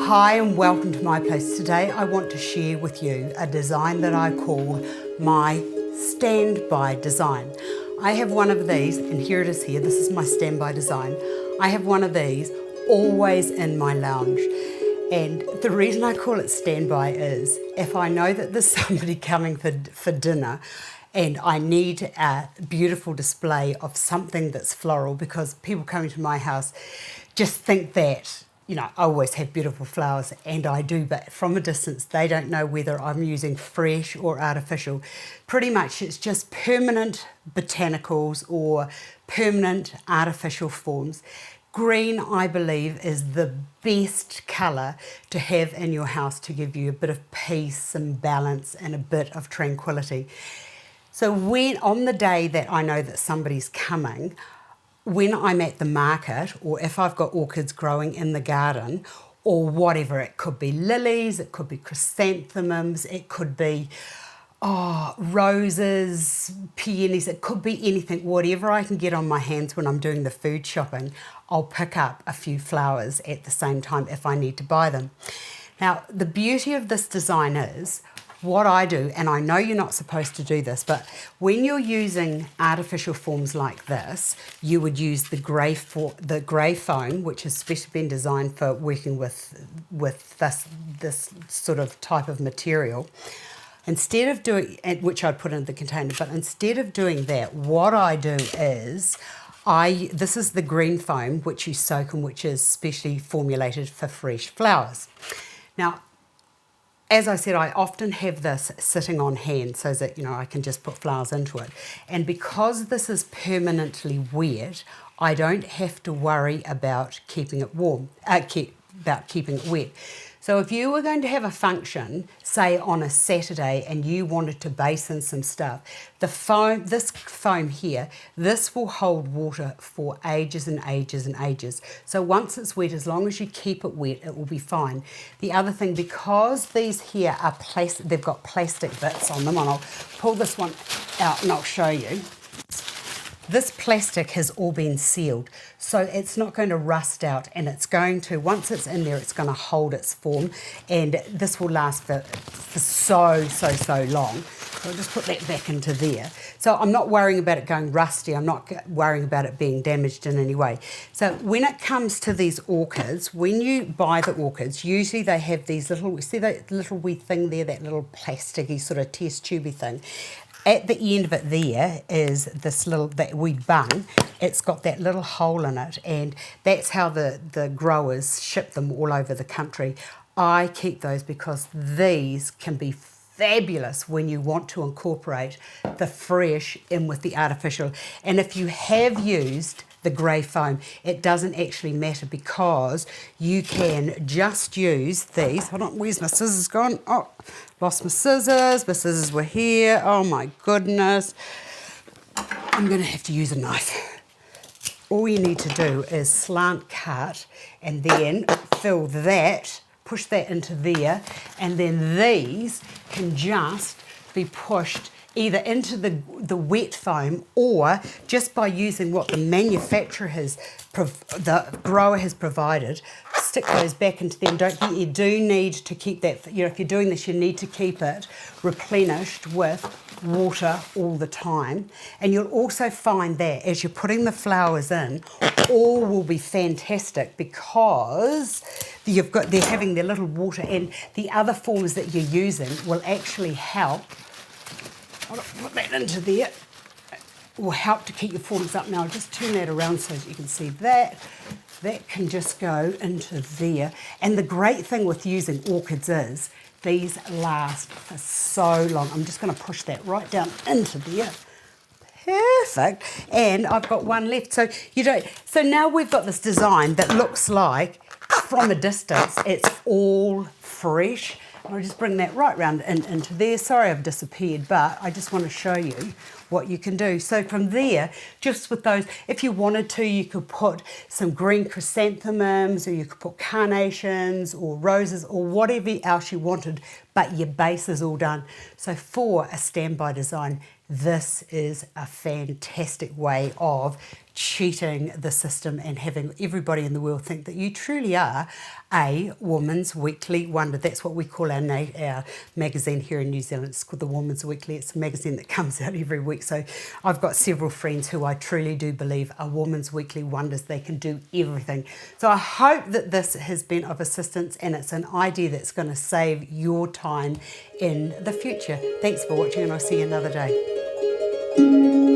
Hi and welcome to my place. Today I want to share with you a design that I call my standby design. I have one of these, and here it is here. This is my standby design. I have one of these always in my lounge. And the reason I call it standby is if I know that there's somebody coming for dinner and I need a beautiful display of something that's floral, because people coming to my house just think that, you know, I always have beautiful flowers, and I do, but from a distance they don't know whether I'm using fresh or artificial. Pretty much it's just permanent botanicals or permanent artificial forms. Green, I believe, is the best colour to have in your house to give you a bit of peace and balance and a bit of tranquility. So when, on the day that I know that somebody's coming, when I'm at the market, or if I've got orchids growing in the garden, or whatever, it could be lilies, it could be chrysanthemums, it could be roses, peonies, it could be anything, whatever I can get on my hands when I'm doing the food shopping, I'll pick up a few flowers at the same time if I need to buy them. Now, the beauty of this design is, what I do, and I know you're not supposed to do this, but when you're using artificial forms like this, you would use the grey foam, which has specially been designed for working with this sort of type of material. Instead of doing, which I'd put in the container, but instead of doing that, what I do is this is the green foam which you soak in, which is specially formulated for fresh flowers. Now, as I said, I often have this sitting on hand so that, you know, I can just put flowers into it. And because this is permanently wet, I don't have to worry about keeping it warm, about keeping it wet. So if you were going to have a function, say on a Saturday, and you wanted to base in some stuff, this foam here, this will hold water for ages and ages and ages. So once it's wet, as long as you keep it wet, it will be fine. The other thing, because these here are plastic, they've got plastic bits on them, and I'll pull this one out and I'll show you. This plastic has all been sealed, so it's not going to rust out, and it's going to, once it's in there, it's going to hold its form, and this will last for so long. So I'll just put that back into there. So I'm not worrying about it going rusty, I'm not worrying about it being damaged in any way. So when it comes to these orchids, when you buy the orchids, usually they have these little, see that little wee thing there, that little plasticky sort of test tubey thing. At the end of it there is this little, that wee bung. It's got that little hole in it, and that's how the growers ship them all over the country. I keep those because these can be fabulous when you want to incorporate the fresh in with the artificial. And if you have used the grey foam, it doesn't actually matter, because you can just use these. Hold on, where's my scissors gone? Oh, lost my scissors. My scissors were here. Oh my goodness. I'm going to have to use a knife. All you need to do is slant cut and then fill that, push that into there, and then these can just be pushed either into the wet foam, or just by using what the manufacturer the grower has provided, stick those back into them. Don't forget, you do need to keep that, you know, if you're doing this, you need to keep it replenished with water all the time. And you'll also find that as you're putting the flowers in, all will be fantastic, because they're having their little water, and the other forms that you're using will actually help. I'll put that into there. Will help to keep your forms up. Now I'll just turn that around so that you can see that. That can just go into there. And the great thing with using orchids is these last for so long. I'm just going to push that right down into there. Perfect. And I've got one left. So so now we've got this design that looks like, from a distance, it's all fresh. I'll just bring that right round into there. Sorry I've disappeared, but I just want to show you what you can do. So from there, just with those, if you wanted to, you could put some green chrysanthemums, or you could put carnations or roses or whatever else you wanted, but your base is all done. So for a standby design, this is a fantastic way of cheating the system and having everybody in the world think that you truly are a Woman's Weekly Wonder. That's what we call our magazine here in New Zealand. It's called the Woman's Weekly. It's a magazine that comes out every week. So I've got several friends who I truly do believe are Woman's Weekly Wonders. They can do everything. So I hope that this has been of assistance, and it's an idea that's going to save your time in the future. Thanks for watching, and I'll see you another day.